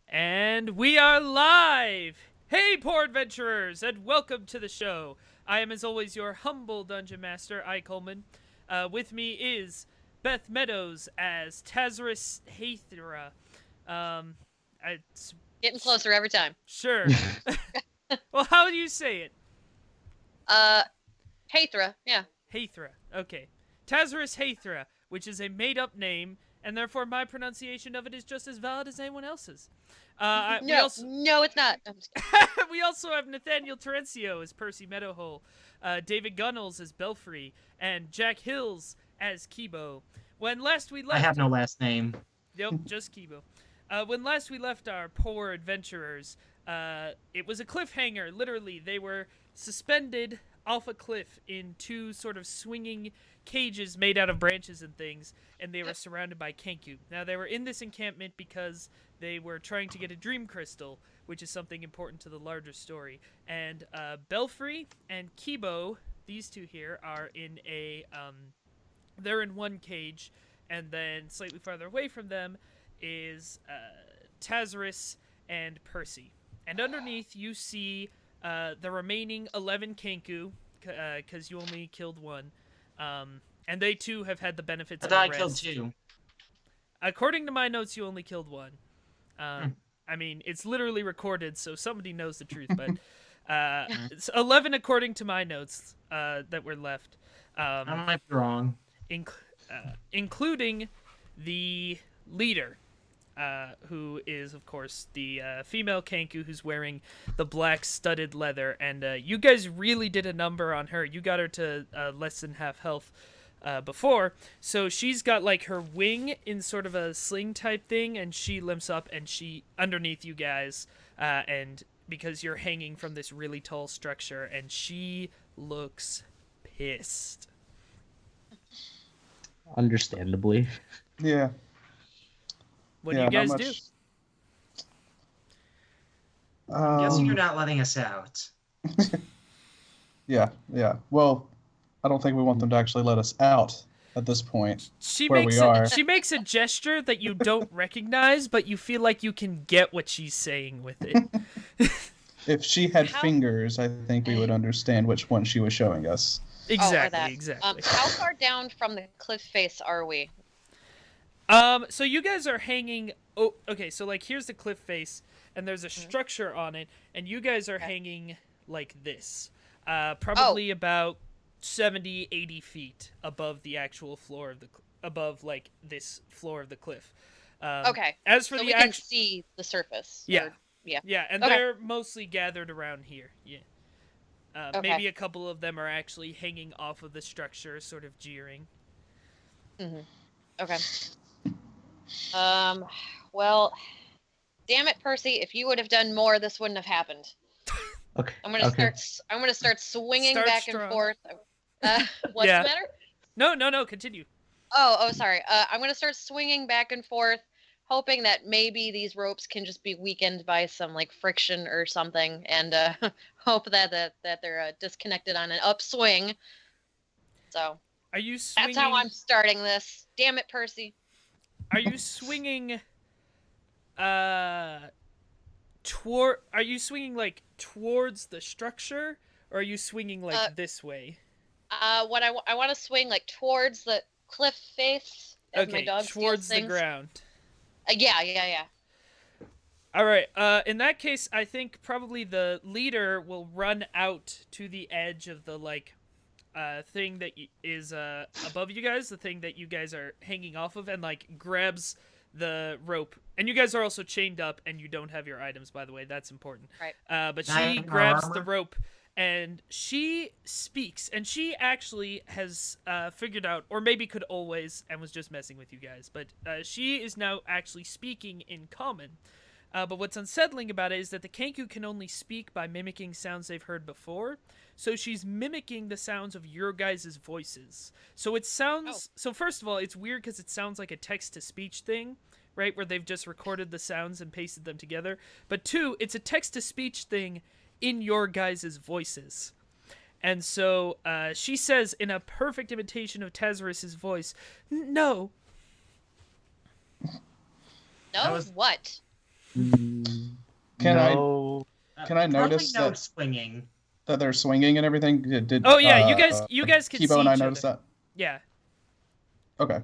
And we are live! Hey, poor adventurers, and welcome to the show. I am, as always, your humble dungeon master, Coleman. With me is Beth Meadows as Taseris Heithyra. It's Getting closer every time. Sure. Well, how do you say it? Heithyra, yeah. Heithyra. Okay. Taseris Heithyra, which is a made-up name, and therefore my pronunciation of it is just as valid as anyone else's. No, it's not. We also have Nathaniel Terencio as Percy Meadowhole, David Gunnels as Belfry, and Jack Hills as Kibo. When last we left... I have no last name. Nope, just Kibo. When last we left our poor adventurers, it was a cliffhanger. Literally, they were suspended off a cliff in two sort of swinging cages made out of branches and things, and they were surrounded by Kenku. Now, they were in this encampment because they were trying to get a dream crystal, which is something important to the larger story. And Belfry and Kibo, these two here, are in they're in one cage, and then slightly farther away from them is Taseris and Percy. And underneath, you see the remaining 11 Kenku, because you only killed one. And they, too, have had the benefits of I rest. killed two. According to my notes, you only killed one. I mean, it's literally recorded, so somebody knows the truth. But it's 11 according to my notes that were left. I might be wrong. Including the leader, who is, of course, the female Kenku who's wearing the black studded leather. And you guys really did a number on her. You got her to less than half health before. So she's got, like, her wing in sort of a sling type thing, and she limps up, and she underneath you guys, and because you're hanging from this really tall structure, and she looks pissed. Understandably. Yeah. What do you guys do? Guessing you're not letting us out. Yeah. Well, I don't think we want them to actually let us out at this point. She makes a gesture that you don't recognize, but you feel like you can get what she's saying with it. If she had fingers, I think we would understand which one she was showing us. Exactly. How far down from the cliff face are we? So you guys are hanging... Oh, okay, so, like, here's the cliff face, and there's a structure on it, and you guys are hanging like this. Probably about 70, 80 feet above the actual floor of the... above, like, this floor of the cliff. Okay, as for so we can see the surface. Yeah, and they're mostly gathered around here, Maybe a couple of them are actually hanging off of the structure, sort of jeering. Mm-hmm. Okay. Well, damn it, Percy! If you would have done more, this wouldn't have happened. Okay. I'm gonna start swinging back and forth. What's the matter? No. Continue. Oh, sorry. I'm gonna start swinging back and forth, hoping that maybe these ropes can just be weakened by some like friction or something, and hope that they're disconnected on an upswing. So. Are you swinging? That's how I'm starting this. Damn it, Percy. Are you swinging? Are you swinging like towards the structure, or are you swinging like this way? What I want to swing like towards the cliff face. As my dog towards the ground. Yeah. All right. In that case, I think probably the leader will run out to the edge of the thing that is above you guys, the thing that you guys are hanging off of, and like grabs the rope. And you guys are also chained up, and you don't have your items, by the way. That's important. Right. But she grabs the rope, and she speaks, and she actually has figured out, or maybe could always, and was just messing with you guys, but she is now actually speaking in common. But what's unsettling about it is that the Kenku can only speak by mimicking sounds they've heard before. So she's mimicking the sounds of your guys' voices. So it sounds... So first of all, it's weird because it sounds like a text-to-speech thing, right? Where they've just recorded the sounds and pasted them together. But two, it's a text-to-speech thing in your guys' voices. And so she says in a perfect imitation of Taseris' voice, No. No? What? Can I no. notice no that swinging? that they're swinging and everything? Oh yeah, you guys can Kibo see and I each notice other. that. Yeah. Okay.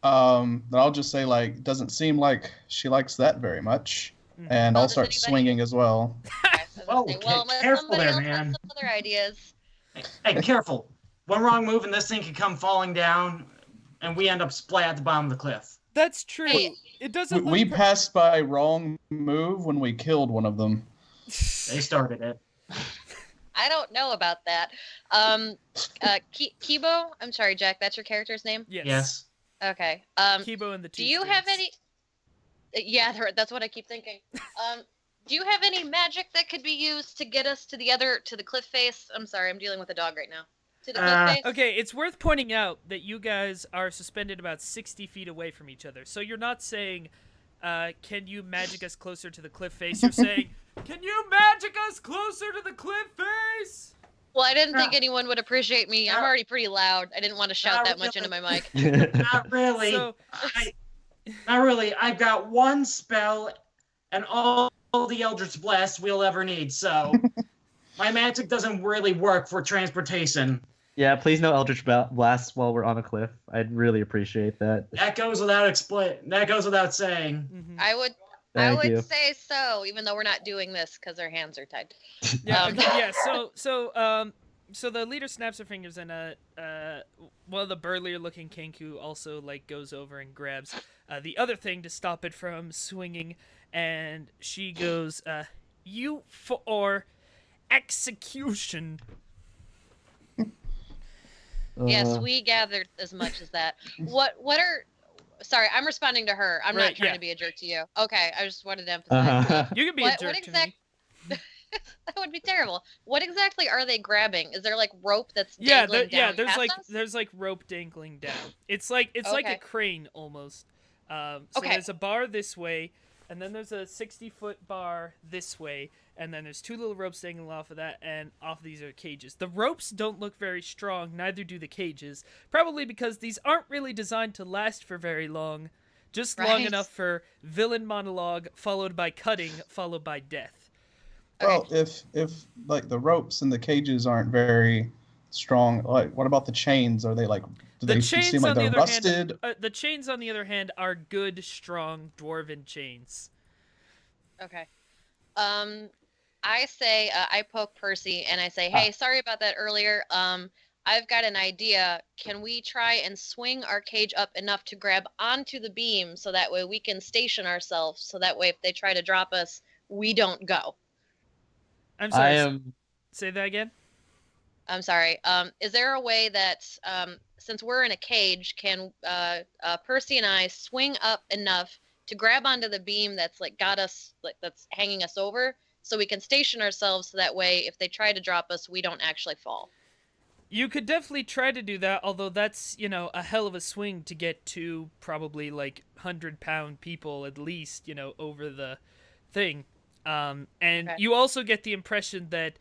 Then I'll just say like, doesn't seem like she likes that very much, and Well, I'll does start anybody- swinging as well. Okay, I was gonna say, Okay, well, unless careful somebody there, else man. has some other ideas. Hey, careful. One wrong move and this thing could come falling down, and we end up splat at the bottom of the cliff. That's true. Hey. It doesn't We look passed by wrong move when we killed one of them. They started it. I don't know about that. Kibo, I'm sorry, Jack, that's your character's name? Yes. Okay. Kibo and the two do you have strings. any... Yeah, that's what I keep thinking. Do you have any magic that could be used to get us to the cliff face? I'm sorry, I'm dealing with a dog right now. To the cliff face? Okay, it's worth pointing out that you guys are suspended about 60 feet away from each other. So you're not saying, can you magic us closer to the cliff face? You're saying, can you magic us closer to the cliff face? Well, I didn't think anyone would appreciate me. I'm already pretty loud. I didn't want to shout that much into my mic. Not really. So, Not really. I've got one spell and all the Eldritch Blast we'll ever need, so my magic doesn't really work for transportation. Yeah, please no Eldritch Blasts while we're on a cliff. I'd really appreciate that. That goes without saying. mhm. I would Thank you. say so, even though we're not doing this because our hands are tied. Yeah, okay, yeah. So the leader snaps her fingers, and one of the burlier-looking Kenku also like goes over and grabs the other thing to stop it from swinging, and she goes, "You for execution." Yes, we gathered as much as that. What are... Sorry, I'm responding to her. I'm Right, not trying yeah. to be a jerk to you. Okay, I just wanted to emphasize. You can be a jerk to me. That would be terrible. What exactly are they grabbing? Is there like rope that's Yeah, dangling down there's like rope dangling down. It's like a Okay. crane almost. So Okay. there's a bar this way, and then there's a 60-foot bar this way, and then there's two little ropes dangling off of that, and off of these are cages. The ropes don't look very strong, neither do the cages, probably because these aren't really designed to last for very long, just long Right. enough for villain monologue followed by cutting followed by death. Well, if like the ropes and the cages aren't very strong, like what about the chains? Are they like? Do The they chains, seem like on the they're other rusted? hand, the chains, on the other hand, are good, strong dwarven chains. Okay. I say I poke Percy and I say, "Hey, sorry about that earlier. I've got an idea. Can we try and swing our cage up enough to grab onto the beam so that way we can station ourselves? So that way, if they try to drop us, we don't go." I'm sorry. I am. Say that again. I'm sorry. Is there a way that, since we're in a cage, can Percy and I swing up enough to grab onto the beam that's like got us, like that's hanging us over, so we can station ourselves so that way, if they try to drop us, we don't actually fall? You could definitely try to do that, although that's, a hell of a swing to get to probably like 100-pound people at least, over the thing. And Okay. you also get the impression that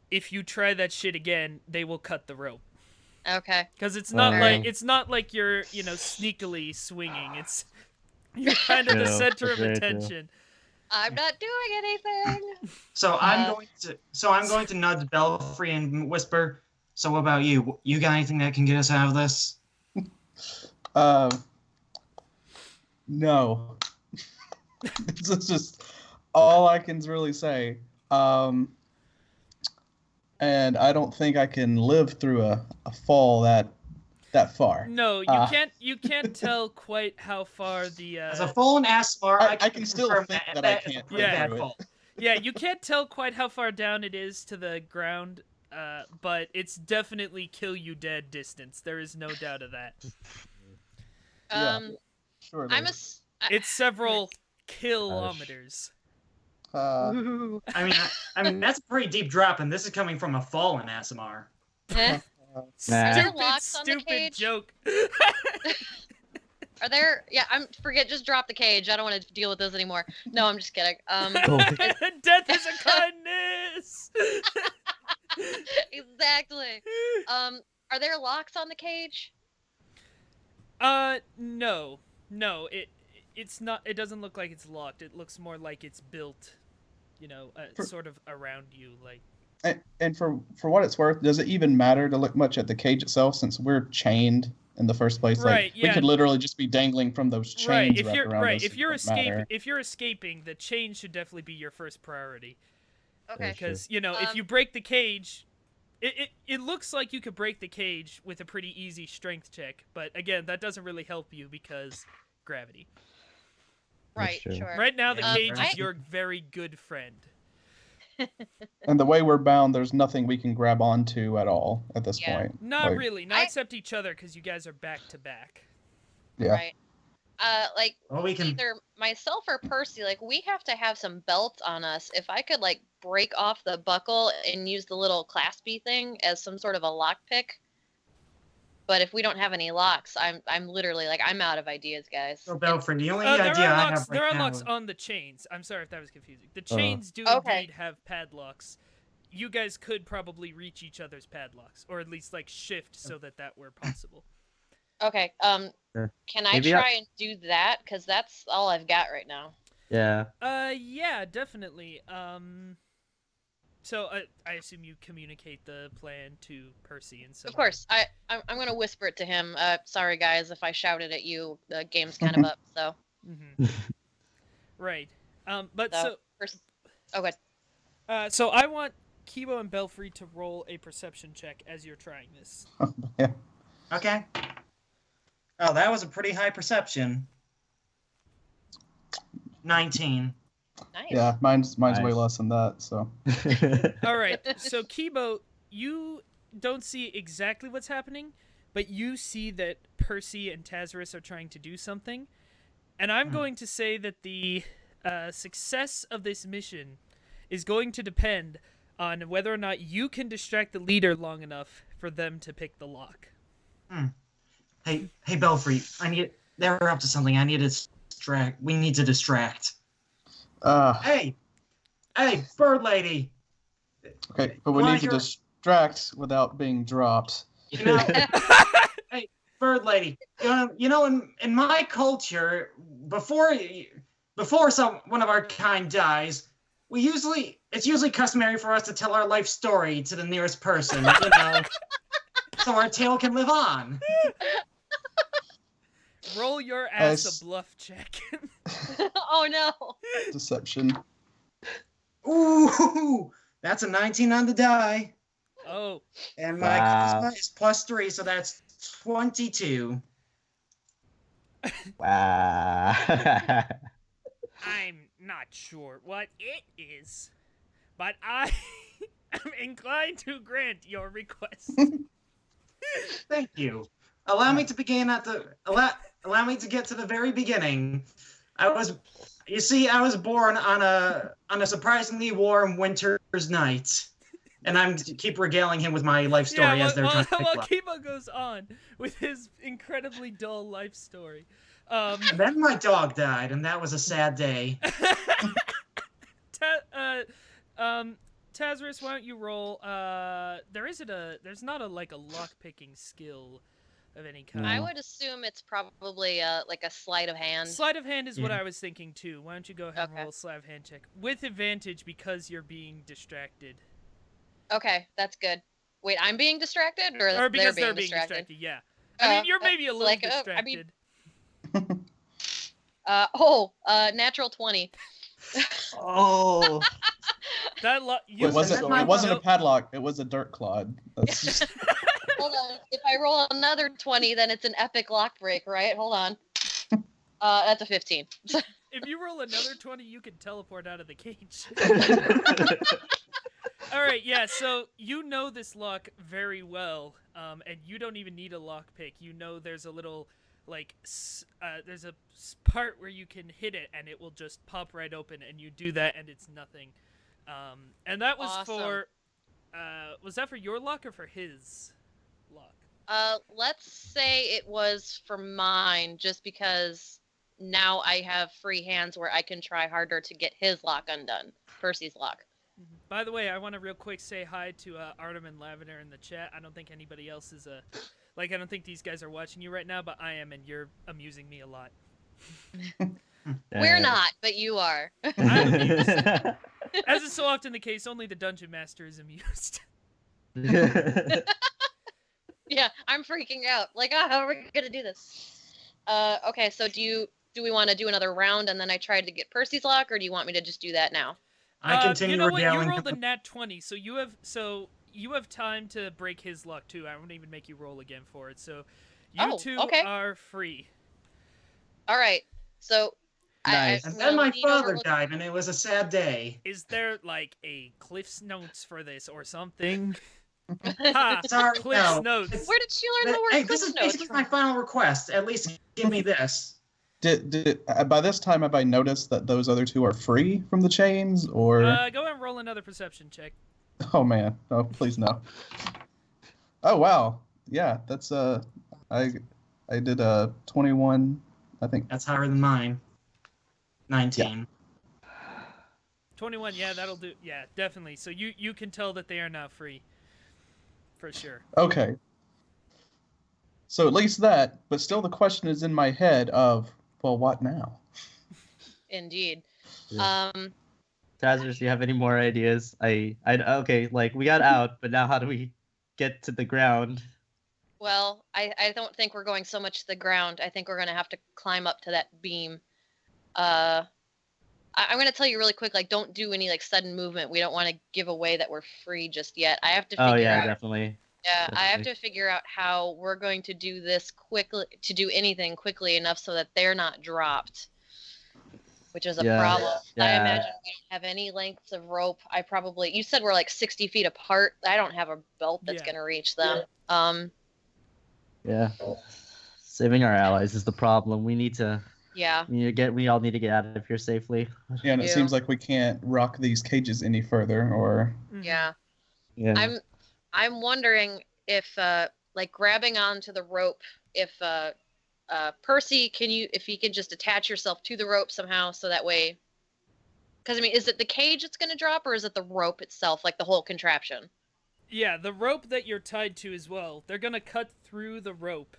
if you try that shit again, they will cut the rope. Okay. Because it's not Alright. like you're, sneakily swinging. You're kind of the Yeah, center of that's very true. attention. I'm not doing anything. So I'm going to nudge Belfry and whisper. So what about you? You got anything that can get us out of this? No. This is just all I can really say. And I don't think I can live through a fall that far. No, you can't tell quite how far the As a fallen Aasimar, I can still confirm think that I is a can't pretty live bad through it. fall. Yeah, you can't tell quite how far down it is to the ground, but it's definitely kill you dead distance. There is no doubt of that. Yeah. Sure. it I'm is. It's several kilometers. Ooh. I mean that's a pretty deep drop, and this is coming from a fallen Aasimar. Eh? Nah. Are there locks on the Stupid cage? joke. Are there? Yeah, just drop the cage. I don't want to deal with this anymore. No, I'm just kidding. Death is a kindness. Exactly. Are there locks on the cage? No. it's not. It doesn't look like it's locked. It looks more like it's built, sort of around you, like. And for what it's worth, does it even matter to look much at the cage itself since we're chained in the first place? Right. Like, Yeah. we could literally just be dangling from those chains Right. If wrapped you're around us. if you're It doesn't matter. if you're escaping, the chain should definitely be your first priority. Okay. Because if you break the cage, it looks like you could break the cage with a pretty easy strength check. But again, that doesn't really help you because gravity. Right. true. Sure. Right now, the cage I- is your very good friend. And the way we're bound, there's nothing we can grab onto at all at this Yeah. point. Not Like, really. Not except each other, because you guys are back to back. Yeah. Right. Like Well, we can. either myself or Percy, like we have to have some belts on us. If I could like break off the buckle and use the little claspy thing as some sort of a lock pick. But if we don't have any locks, I'm literally like I'm out of ideas, guys. So Belfry, the only There idea are I locks. have There right are now. locks on the chains. I'm sorry if that was confusing. The chains do Okay. indeed have padlocks. You guys could probably reach each other's padlocks, or at least like shift so that were possible. Okay. Can I Maybe try and do that? Because that's all I've got right now. Yeah. Yeah, definitely. So I assume you communicate the plan to Percy and so. Of course. I'm gonna whisper it to him. Sorry guys if I shouted at you. The game's kind of up. So. Mm-hmm. Right. But So, oh, good. so I want Kibo and Belfry to roll a perception check as you're trying this. Yeah. Okay. Oh, that was a pretty high perception. 19. Nice. Yeah, mine's way Nice. less than that, so. All right. So Kibo, you don't see exactly what's happening, but you see that Percy and Taseris are trying to do something. And I'm going to say that the success of this mission is going to depend on whether or not you can distract the leader long enough for them to pick the lock. Hey, Belfry, they're up to something. I need to distract. We need to distract. Hey, bird lady. Okay, but we Why need to you're- distract without being dropped. You know, hey, bird lady. In my culture, before one of our kind dies, it's usually customary for us to tell our life story to the nearest person, so our tale can live on. Roll your ass As- a bluff check. Oh no. Deception. Ooh, that's a 19 on the die, Oh, and my Wow. charisma is +3, so that's 22. Wow. I'm not sure what it is, but I am inclined to grant your request. Thank you. Allow me to begin allow me to get to the very beginning. I was born on a surprisingly warm winter's night, and I'm keep regaling him with my life story as they're trying to pick while lock. Kibo goes on with his incredibly dull life story. And then my dog died, and that was a sad day. Taseris, why don't you roll? There's not a lock picking skill of any kind. I would assume it's probably like a sleight of hand. Sleight of hand is what Yeah. I was thinking too. Why don't you go ahead and Okay. roll a sleight of hand check with advantage because you're being distracted, Okay, that's good. Wait, I'm being distracted, or, or because they're being distracted? Yeah, I mean you're Uh, maybe a little like, distracted. I mean- Natural 20. Oh. That It wasn't a no, padlock, it was a dirt clod. That's just, Hold on. If I roll another 20, then it's an epic lock break, right? Hold on. That's a 15. if you roll another 20, you can teleport out of the cage. All right, yeah. So you know this lock very well, and you don't even need a lock pick. You know there's a little there's a part where you can hit it and it will just pop right open, and you do that and it's nothing. And that was Awesome. for was that for your lock or for his lock? Let's say it was for mine, just because now I have free hands where I can try harder to get his lock undone. Percy's lock. By the way, I want to real quick say hi to Artem and Lavender in the chat. I don't think anybody else is I don't think these guys are watching you right now, but I am, and you're amusing me a lot. We're not, but you are. As is so often the case, only the dungeon master is amused. Yeah, I'm freaking out. Like, how are we gonna do this? Okay, so do we want to do another round and then I try to get Percy's luck, or do you want me to just do that now? I continue You know what? You regaling rolled a him. nat 20, so you have time to break his luck too. I won't even make you roll again for it. So you two okay. are free. All right, so Nice. And I'm then gonna my lean over father look- died, and it was a sad day. Is there like a Cliff's Notes for this or something? Ha! Sorry, Cliff's no. Notes. Where did she learn the word Hey, Cliff this is Notes basically from? my final request. At least give me this. Did by this time have I noticed that those other two are free from the chains, or? Go ahead and roll another perception check. Oh man, oh please no. Oh wow, yeah, that's I did 21, I think. That's higher than mine. 19. 21, yeah, that'll do. Yeah, definitely. So you can tell that they are now free. For sure. Okay. So at least that, but still the question is in my head of, well, what now? Indeed. Yeah. Taseris, do you have any more ideas? Okay, like we got out, but now how do we get to the ground? Well, I don't think we're going so much to the ground. I think we're gonna have to climb up to that beam. I'm gonna tell you really quick, like, don't do any like sudden movement. We don't want to give away that we're free just yet. I have to figure Oh yeah, out. definitely. Yeah, I have definitely. to figure out how we're going to do this quickly, to do anything quickly enough so that they're not dropped, which is a Yeah, problem. I yeah. imagine we don't have any lengths of rope. You said we're like 60 feet apart. I don't have a belt that's Yeah. gonna reach them. Yeah. Saving our allies is the problem. Yeah. We all need to get out of here safely. Yeah, and it Yeah. seems like we can't rock these cages any further, or Mhm. Yeah. Yeah. I'm wondering if like grabbing onto the rope, if Percy, if you can just attach yourself to the rope somehow so that way, because I mean, is it the cage that's going to drop, or is it the rope itself, like the whole contraption? Yeah, the rope that you're tied to as well. They're gonna cut through the rope.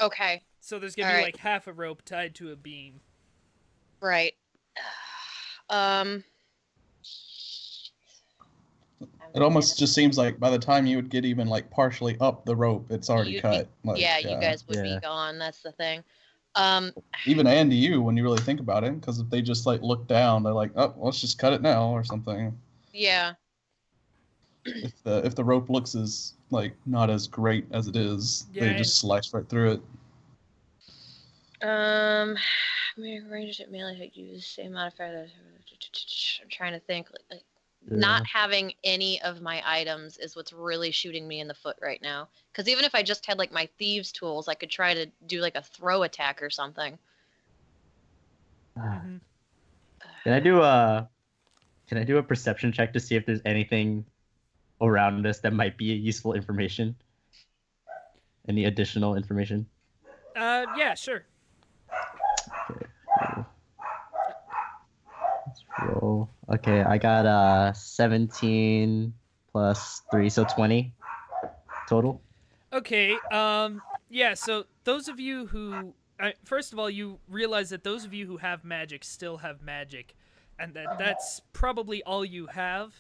Okay. So there's gonna be Alright. like half a rope tied to a beam. Right. it almost just seems like by the time you would get even like partially up the rope, it's already You'd cut. Like, yeah, you guys would Yeah. be gone. That's the thing. Even and you when you really think about it, because if they just like look down, they're like, oh, let's just cut it now or something. Yeah. If the rope looks as like not as great as it is, Yeah, they just slice right through it. Ranged at melee hit use same modifier. I'm trying to think. Like, Yeah. not having any of my items is what's really shooting me in the foot right now. Because even if I just had like my thieves' tools, I could try to do like a throw attack or something. Mhm. Can I do a perception check to see if there's anything around us that might be useful information? Any additional information? Yeah, sure. Okay. Let's roll. Okay, I got 17 plus 3, so 20 total. Okay, yeah, so those of you who... first of all, you realize that those of you who have magic still have magic, and that's probably all you have.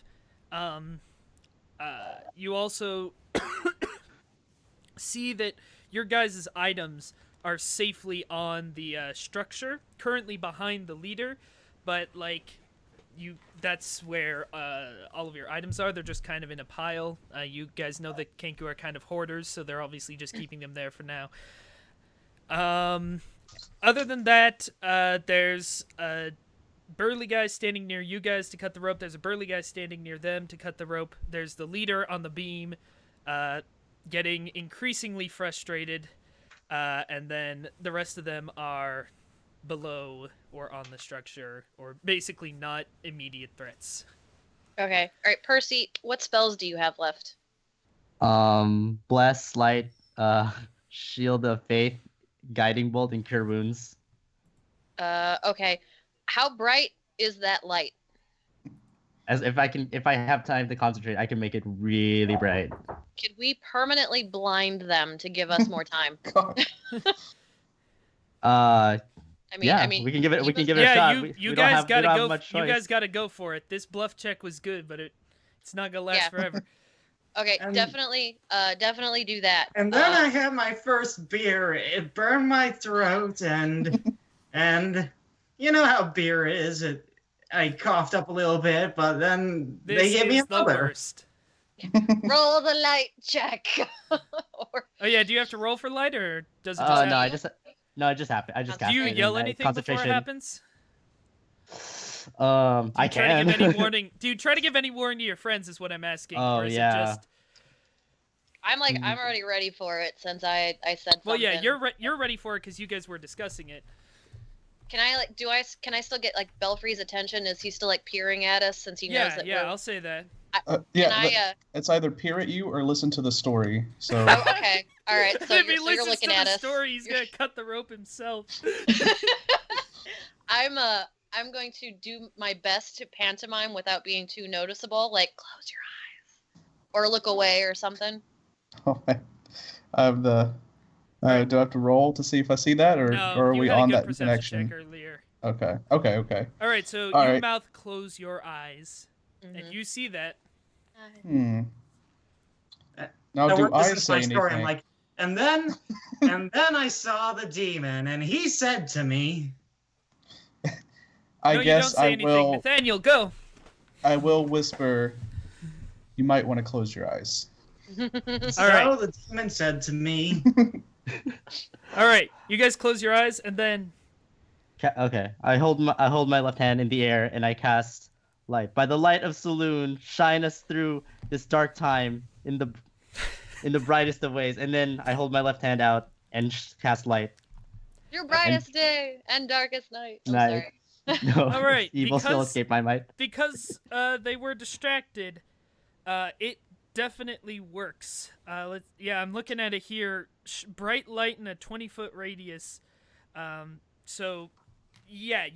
You also see that your guys' items are safely on the structure, currently behind the leader, but, like, that's where all of your items are. They're just kind of in a pile. You guys know that Kenku are kind of hoarders, so they're obviously just keeping them there for now. Other than that, there's a burly guy standing near you guys to cut the rope. There's a burly guy standing near them to cut the rope. There's the leader on the beam, getting increasingly frustrated, and then the rest of them are below or on the structure, or basically not immediate threats. Okay. All right, Percy, what spells do you have left? Bless, Light, Shield of Faith, Guiding Bolt, and Cure Wounds. Okay. How bright is that light? As if I have time to concentrate, I can make it really bright. Could we permanently blind them to give us more time? God. I mean, we can give it. We can give it a Yeah, shot. you We don't guys have- we gotta don't have go. much You choice. guys gotta go for it. This bluff check was good, but it's not gonna last Yeah. forever. Okay, And- definitely do that. And then I had my first beer. It burned my throat, and you know how beer is. I coughed up a little bit, but then This they gave me is the another. worst. roll the light check. Or, Oh yeah, do you have to roll for light or does it just No, happen? it just happened. I just Do cast you it yell and, anything before it concentration. happens? I Try to can. give any warning. Do you try to give any warning to your friends? Is what I'm asking. Oh, or is yeah. It just... I'm already ready for it since I said something. Well, yeah, you're ready for it because you guys were discussing it. Can I still get like Belfry's attention? Is he still like peering at us since he knows that Yeah, we're... I'll say that. Yeah, it's either peer at you or listen to the story. So Oh, okay. All right. So if he you're listens looking to at the us. story, he's gonna cut the rope himself. I'm going to do my best to pantomime without being too noticeable, like close your eyes or look away or something. I have the. Do I have to roll to see if I see that, or No, are you we had a on good that perception connection? check earlier. Okay. All right, so All you right. mouth close your eyes, and Mhm. you see that. Hmm. Uh, Now, Now, do we're I listening to say my anything? story. I'm like, and then I saw the demon, and he said to me, I No, guess you don't say I anything. will. Nathaniel, go. I will whisper. You might want to close your eyes. so All right. the demon said to me, All right, you guys close your eyes, and then Okay. I hold my left hand in the air and I cast light. By the light of Saloon, shine us through this dark time in the brightest of ways. And then I hold my left hand out and cast light. Your brightest day and darkest night. I'm Night. sorry. No, All right, evil still because- escaped my might. because they were distracted, it definitely works. I'm looking at it here. Bright light in a 20-foot radius. So, yeah,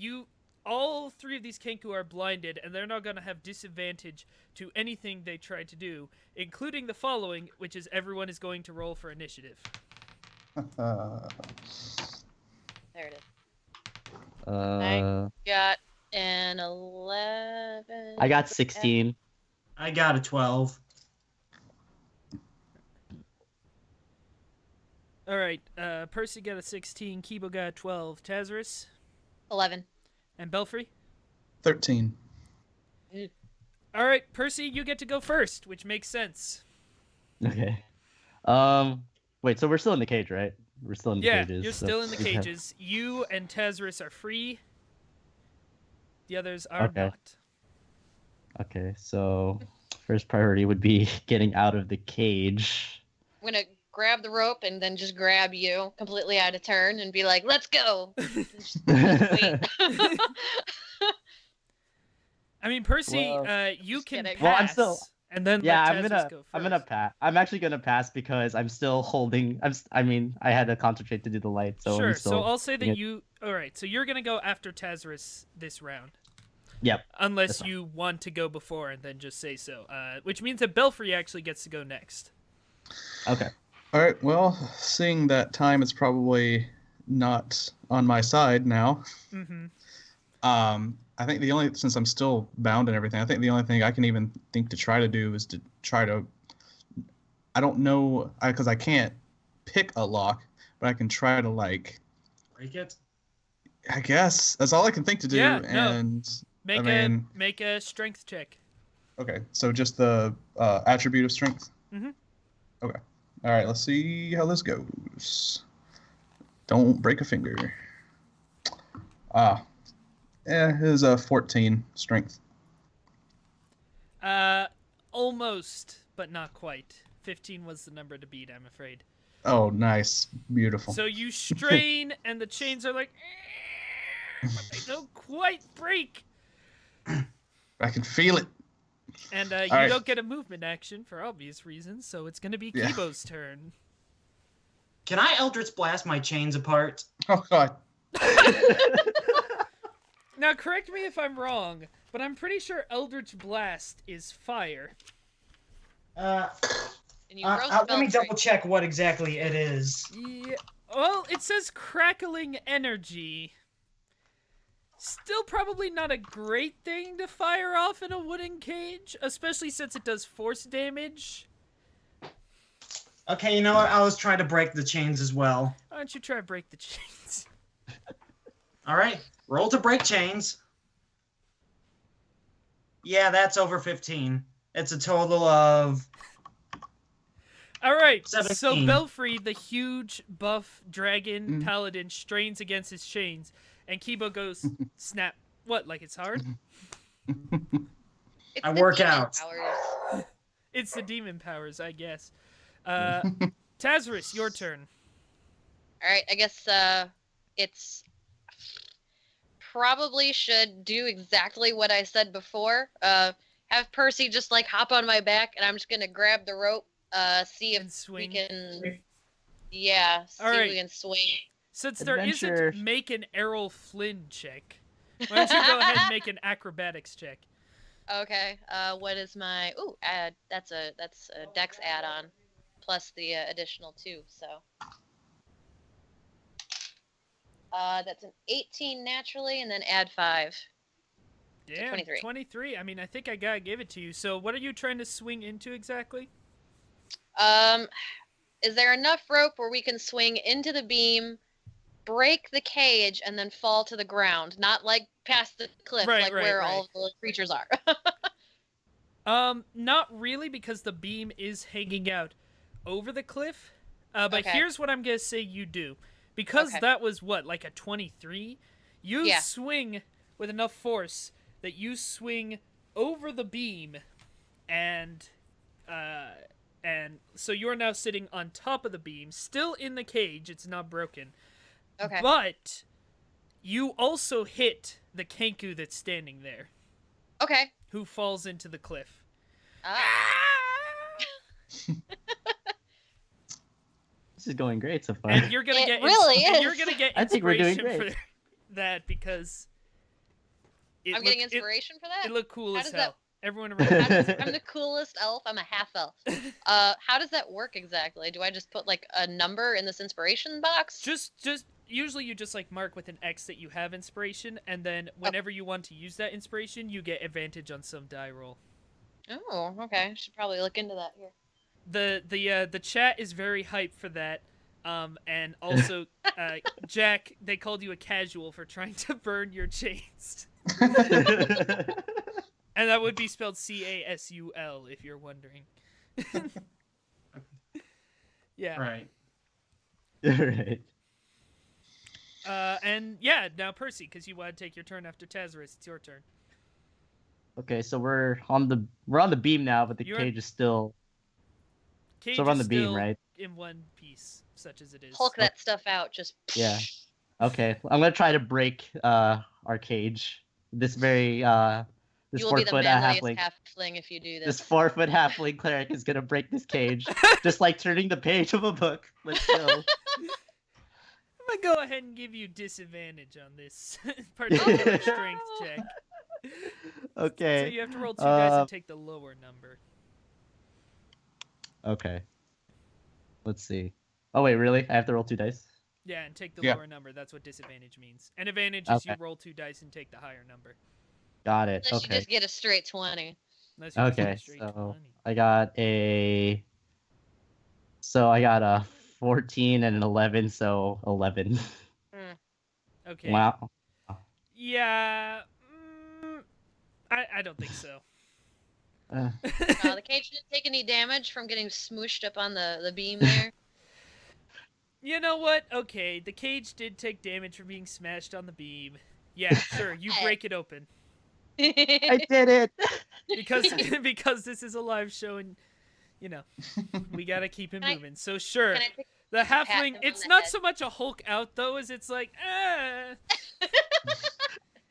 all three of these Kenku are blinded, and they're not going to have disadvantage to anything they try to do, including the following, which is everyone is going to roll for initiative. There it is. Uh, Got an 11. I got 16. I got a 12. All right, Percy got a 16, Kibo got a 12, Taseris, 11. and Belfry. 13. All right, Percy, you get to go first, which makes sense. Okay. Wait, so we're still in the cage, right? We're still in the Yeah, cages. you're so still in the we have- cages. You and Taseris are free. The others are Okay. not. Okay, so first priority would be getting out of the cage. I'm going to grab the rope and then just grab you completely out of turn and be like, let's go. Just wait. I mean, Percy, Well- you Just can kidding. pass, Well, I'm still- and then Yeah, let I'm Taseris gonna go I'm gonna first. pass. I'm actually gonna pass because I'm still holding. I had to concentrate to do the light, so Sure, I'm still. so I'll say that yeah. you... All right, so you're going to go after Taseris this round. Yep. Unless That's fine. you want to go before and then just say so. Which means that Belfry actually gets to go next. Okay. All right. Well, seeing that time is probably not on my side now. Mm-hmm. I think since I'm still bound and everything, I think the only thing I can even think to try to do is to try to. I don't know because I can't pick a lock, but I can try to Break it. I guess that's all I can think to do. Yeah, no. And Make a strength check. okay, so just the attribute of strength. Mhm. Okay. All right. Let's see how this goes. Don't break a finger. It is a 14 strength. Almost, but not quite. 15 was the number to beat, I'm afraid. Oh, nice, beautiful. So you strain, and the chains are like, but they don't quite break. I can feel it. And you right. don't get a movement action for obvious reasons, so it's going to be Yeah. Kibo's turn. Can I Eldritch Blast my chains apart? Oh God. Now, correct me if I'm wrong, but I'm pretty sure Eldritch Blast is fire. And you roast let me Belfry. double check what exactly it is. Yeah. Well, it says crackling energy. Still probably not a great thing to fire off in a wooden cage, especially since it does force damage. Okay, you know what? I was trying to break the chains as well. Why don't you try to break the chains? All right, roll to break chains. Yeah, that's over 15. It's a total of... All right, 17. so Belfry, the huge buff dragon paladin, strains against his chains, and Kibo goes, snap. What, like it's hard? It's I the work demon out. powers. It's the demon powers, I guess. Taseris, your turn. All right, I guess it's probably should do exactly what I said before. Have Percy just like hop on my back, and I'm just gonna grab the rope. See And if swing. we can. Yeah, see All if right. we can swing. Since there Adventure. isn't, make an Errol Flynn check. Why don't you go ahead and make an acrobatics check? Okay. What is my? Ooh, that's a Dex add-on, plus the additional 2. So. That's an 18 naturally, and then add 5. Yeah, 23. 23. I mean, I think I gotta give it to you. So, what are you trying to swing into exactly? Is there enough rope where we can swing into the beam, break the cage, and then fall to the ground? Not like past the cliff, Right, like right, where right. all the creatures are. Not really, because the beam is hanging out over the cliff. But Okay. here's what I'm gonna say you do. Because Okay. that was, what, like a 23? You Yeah. swing with enough force that you swing over the beam, and so you're now sitting on top of the beam, still in the cage, it's not broken. Okay. But you also hit the Kenku that's standing there, Okay. who falls into the cliff. This is going great so far. And you're gonna It get really and is. you're gonna get I think we're doing inspiration for great. that because I'm getting inspiration for that? It looked cool How as does hell. that- Everyone How around. I'm the coolest elf. I'm a half elf. How does that work exactly? Do I just put like a number in this inspiration box? just usually you just like mark with an X that you have inspiration, and then whenever you want to use that inspiration, you get advantage on some die roll. Oh, okay. I should probably look into that here. The chat is very hyped for that. And also, Jack, they called you a casual for trying to burn your chains. And that would be spelled Casul, if you're wondering. Yeah. Right. Right. And yeah, now Percy, because you want to take your turn after Taseris, it's your turn. Okay, so we're on the beam now, but the You're- cage is still. Cage So we're on is the beam, still right? in one piece, such as it is. Hulk that stuff out. Just. Yeah. Okay, I'm gonna try to break our cage. This very this You will be the 4-foot manliest halfling. halfling if you do This this. 4-foot halfling cleric is gonna break this cage, just like turning the page of a book. Let's go. I'm gonna go ahead and give you disadvantage on this particular strength check. Okay. So you have to roll 2 dice and take the lower number. Okay. Let's see. Oh wait, really? I have to roll 2 dice? Yeah, and take the Yeah. lower number. That's what disadvantage means. And advantage is you Okay. roll 2 dice and take the higher number. Got it. Unless you Okay. just get a straight 20. Unless you just Okay, go straight to so 20. I got a 14 and an 11, so 11. Okay. Wow. Yeah. I don't think so. The cage didn't take any damage from getting smooshed up on the beam there. You know what? Okay, the cage did take damage from being smashed on the beam. Yeah, sure. You break it open I did it. because this is a live show and you know we gotta keep it Can I- moving. So sure, Can I take the pat halfling. him on It's the not head? so much a Hulk out though, as it's like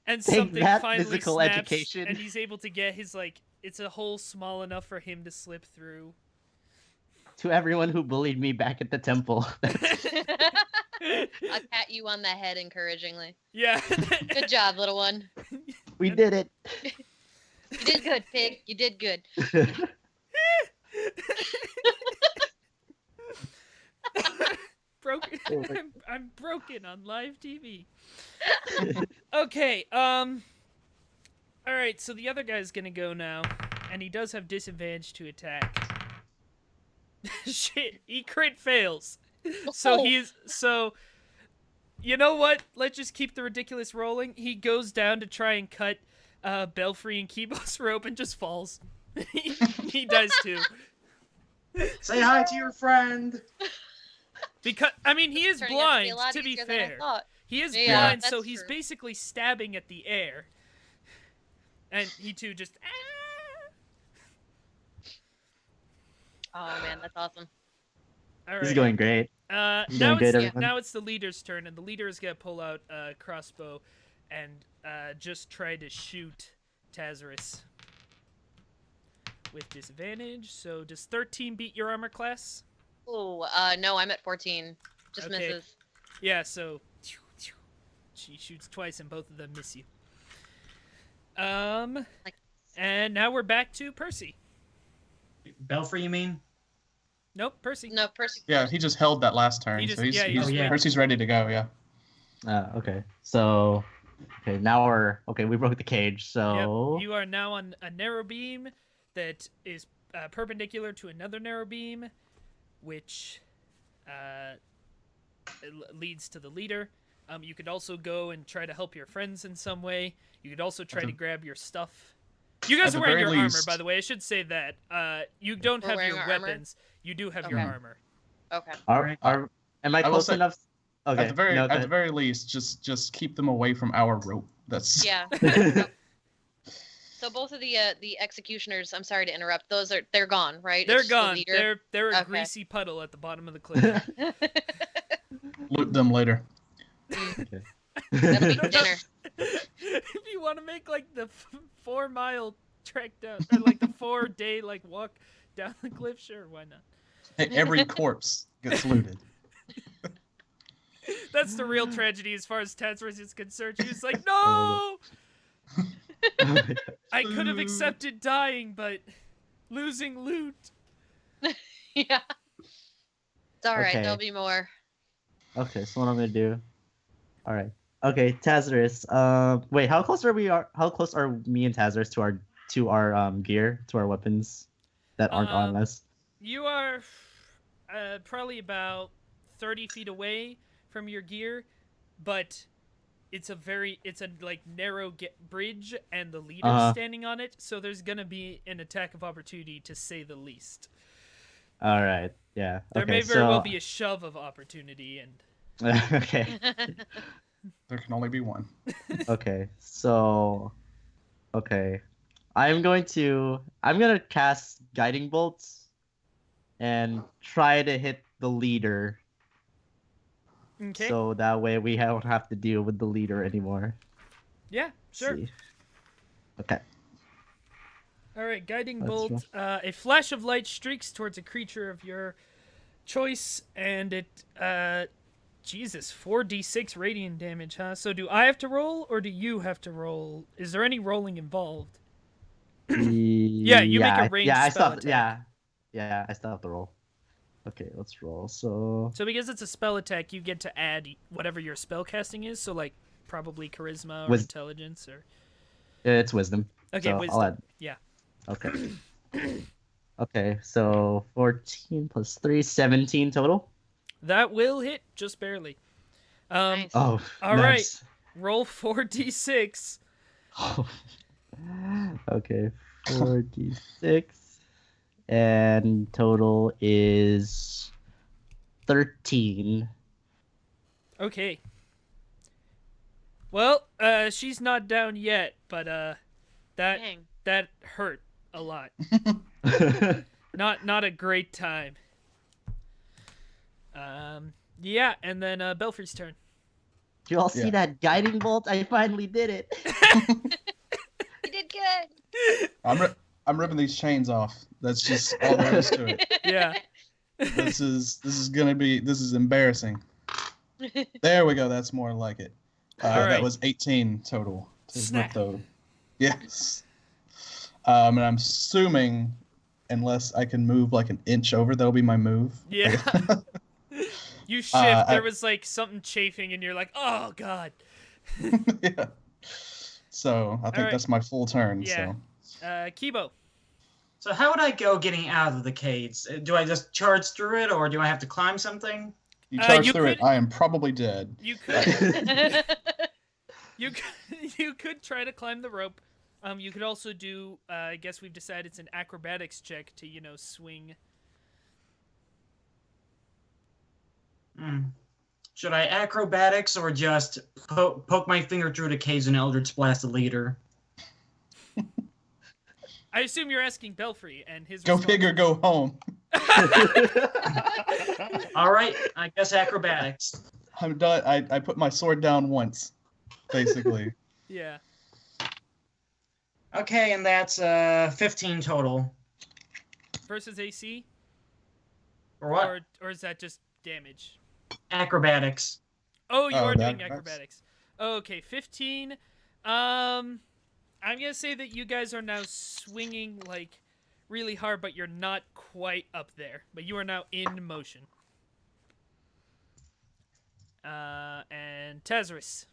and Take something that, finally physical snaps, education. and he's able to get his like. It's a hole small enough for him to slip through. To everyone who bullied me back at the temple. I'll pat you on the head encouragingly. Yeah. Good job, little one. We did it. You did good, pig. You did good. Broke. I'm broken on live TV. Okay, all right, so the other guy's gonna go now, and he does have disadvantage to attack. Shit, he crit fails. So you know what? Let's just keep the ridiculous rolling. He goes down to try and cut Belfry and Kibo's rope and just falls. He dies too. Say hi to your friend. Because I mean, he is Turning out to be blind. a lot To be easier than I fair, thought. he is Yeah, blind, so that's he's true. basically stabbing at the air. And he too just. Oh man, that's awesome. All This is right. going great. Now Doing good, it's everyone. now it's the leader's turn, and the leader is gonna pull out a crossbow and just try to shoot Taseris with disadvantage. So does 13 beat your armor class? Ooh, no, I'm at 14. Just Okay. misses. Yeah. So she shoots twice, and both of them miss you. Like- And now we're back to Percy. Belfry, you mean? Nope, Percy. No, Percy. Yeah, he just held that last turn, He just- so he's, yeah, he he's just waited. Percy's ready to go. Yeah. Okay. So, okay, now we broke the cage. So Yep. You are now on a narrow beam that is perpendicular to another narrow beam, which leads to the leader. You could also go and try to help your friends in some way. You could also try At to the- grab your stuff. You guys at are the wearing your very armor, least- by the way. I should say that. You don't We're have wearing your our armor? weapons. You do have your Okay. armor. Okay. am I I will close say- enough? Okay. At the very no, at the go very least, just keep them away from our rope. That's Yeah. ahead. So both of the executioners, I'm sorry to interrupt. They're gone, right? They're It's the gone. leader? They're a Okay. greasy puddle at the bottom of the cliff. loot them later. That'll be dinner. If you want to make like the 4-mile trek down, or like the 4-day like walk down the cliff, sure, why not? Hey, every corpse gets looted. That's the real tragedy as far as Taseris is concerned. He was like, Oh no! I could have accepted dying, but losing loot. Yeah. It's all right. Okay. There'll be more. Okay, so what I'm gonna do? All right. Okay, Taseris. Wait, how close are me and Taseris to our gear, to our weapons that aren't on us? You are probably about 30 feet away from your gear, but it's a like narrow bridge, and the leader's standing on it, so there's gonna be an attack of opportunity, to say the least. All right. Yeah. There okay, may very so... well be a shove of opportunity, and okay. There can only be one. Okay. So. Okay. I'm gonna cast guiding bolts, and try to hit the leader. okay, So that way we don't have to deal with the leader anymore. yeah, sure. See. Okay. All right, guiding That's bolt. A flash of light streaks towards a creature of your choice, and it, Jesus, 4d6 radiant damage, huh? So do I have to roll, or do you have to roll? Is there any rolling involved? Yeah, you make a ranged I spell still, attack. yeah, I still have to roll. Okay, let's roll. So So because it's a spell attack, you get to add whatever your spell casting is. So like probably charisma or Wis- intelligence or. it's wisdom. Okay, so wisdom. I'll add. Yeah. Okay. Okay, so 14 plus 3, 17 total. That will hit just barely. Nice. Oh, All nice. Roll 4d6. Okay, 4d6, and total is 13. Okay. Well, she's not down yet, but Dang. that hurt a lot. Not a great time. Yeah, and then Belfry's turn. Do you all see Yeah. that guiding bolt? I finally did it. You did good. I'm ripping these chains off. That's just all there is to it. Yeah. This is embarrassing. There we go. That's more like it. All right. That was 18 total. To Snap. rip those. Yes. And I'm assuming, unless I can move like an inch over, that'll be my move. Yeah. You shift. There I- was like something chafing, and you're like, "Oh God." Yeah. So I think Alright. that's my full turn. Yeah. So Kibo. So how would I go getting out of the caves? Do I just charge through it, or do I have to climb something? you charge you through it. could- I am probably dead. You could. You could try to climb the rope. You could also do. I guess we've decided it's an acrobatics check to swing. Should I acrobatics or just poke my finger through the caves and Eldritch Blast the leader? I assume you're asking Belfry and his. Go response. figure. Go home. All right, I guess acrobatics. I'm done. I put my sword down once, basically. Yeah. Okay, and that's 15 total. Versus AC, For what? or is that just damage? Acrobatics. Oh, you Oh, are doing that's- acrobatics. Okay, 15. I'm gonna say that you guys are now swinging like really hard, but you're not quite up there. But you are now in motion. And Taseris.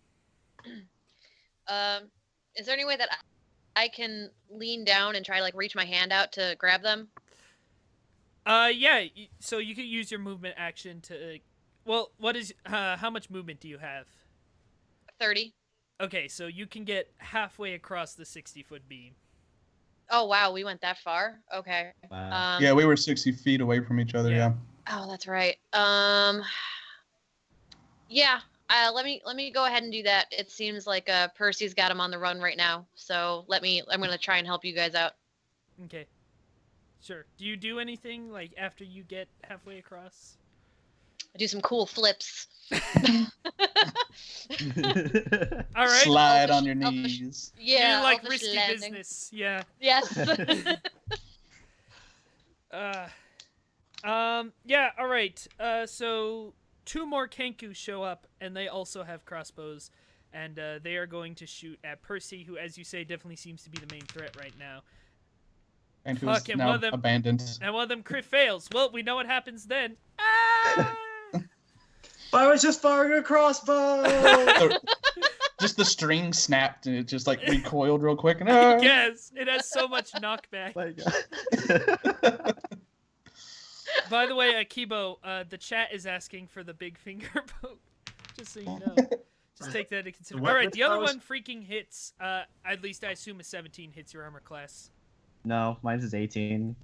Is there any way that I can lean down and try to like reach my hand out to grab them? Yeah. So you could use your movement action to. Well, what is? How much movement do you have? 30. Okay, so you can get halfway across the 60-foot beam. Oh wow, we went that far. Okay. Wow. Yeah, we were 60 feet away from each other. Yeah. Yeah. Oh, that's right. Yeah. Let me go ahead and do that. It seems like Percy's got him on the run right now. So I'm gonna try and help you guys out. Okay. Sure. Do you do anything like after you get halfway across? I do some cool flips. All right. Slide on your Elfish- knees. Yeah. you like elfish risky landing. business. Yeah. Yes. Yeah, all right. So 2 more Kenku show up, and they also have crossbows, and they are going to shoot at Percy, who, as you say, definitely seems to be the main threat right now. And who's Fuck, and one now of them- abandoned. And one of them crit fails. Well, we know what happens then. Ah! I was just firing a crossbow! Just the string snapped and it just like recoiled real quick. And, ah! Yes, it has so much knockback. My God. By the way, Kibo, the chat is asking for the big finger poke. Just so you know. Just take that into consideration. What- All right, which the other powers? one freaking hits. At least I assume a 17 hits your armor class. No, mine's is 18.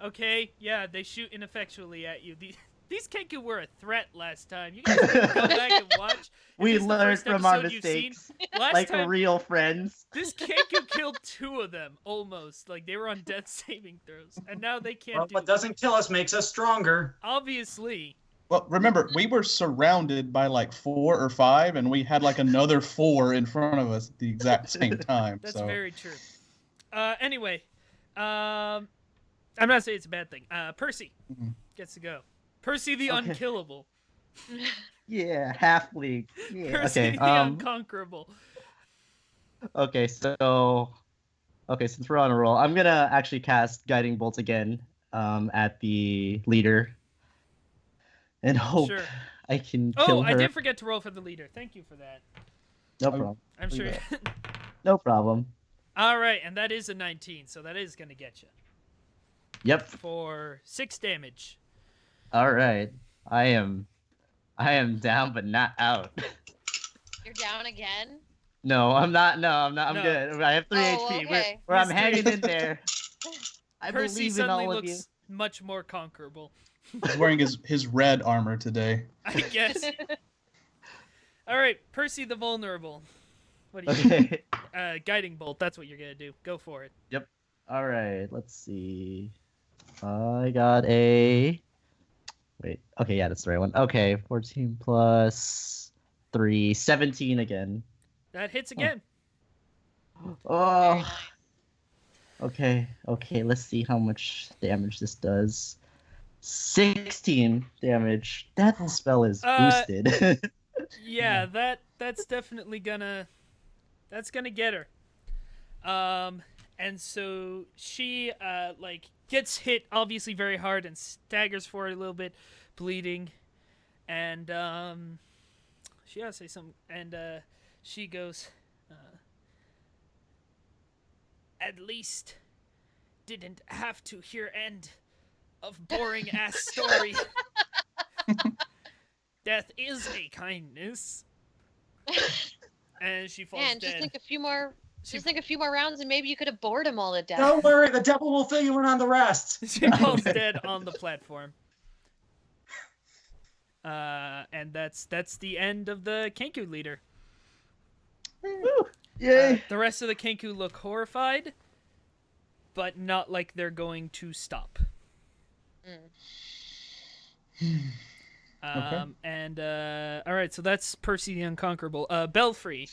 Okay, yeah, they shoot ineffectually at you. These Kenku were a threat last time. You guys need to go back and watch. If We this is the learned first from our episode you've seen, mistakes, Last like time, real friends. this Kenku killed 2 of them, almost. Like, they were on death saving throws. And now they can't Well, do what doesn't kill us makes us stronger. Obviously. Well, remember, we were surrounded by like 4 or 5, and we had like another 4 in front of us at the exact same time. That's so. very true. Anyway, I'm not saying it's a bad thing. Percy Mhm. gets to go. Percy the Okay. unkillable. Yeah, halfling. Yeah. Percy Okay. the unconquerable. Okay, since we're on a roll, I'm gonna actually cast Guiding Bolt again at the leader, and hope Sure. I can Oh, kill her. I did forget to roll for the leader. Thank you for that. No Oh. problem. I'm sure. No problem. All right, and that is a 19, so that is going to get you Yep. for 6 damage. All right. I am down, but not out. You're down again. No, I'm not. No, I'm not. I'm No. good. I have 3 Oh, HP. okay. Where I'm He's hanging in there. I Percy believe in suddenly all of you. looks much more conquerable, He's wearing his red armor today. I guess. All right, Percy the vulnerable. What do you Okay. Guiding bolt, that's what you're going to do. Go for it. All right. Let's see. I got a. Wait. Okay. Yeah, that's the right one. Okay. 14 plus 3, 17 again. That hits again. Very Oh. nice. Okay. Okay. Let's see how much damage this does. 16 damage. That spell is boosted. Yeah, that's definitely that's gonna get her. And so she like gets hit obviously very hard and staggers forward a little bit, bleeding, and she gotta say something, and she goes, at least didn't have to hear end of boring ass story. Death is a kindness. And she falls Man, dead. just think a few more. Just think a few more rounds, and maybe you could have bored him all to death. Don't worry, the devil will fill you in on the rest. She falls dead on the platform. And that's the end of the Kenku leader. Yay! The rest of the Kenku look horrified, but not like they're going to stop. And all right, so that's Percy the Unconquerable. Belfry.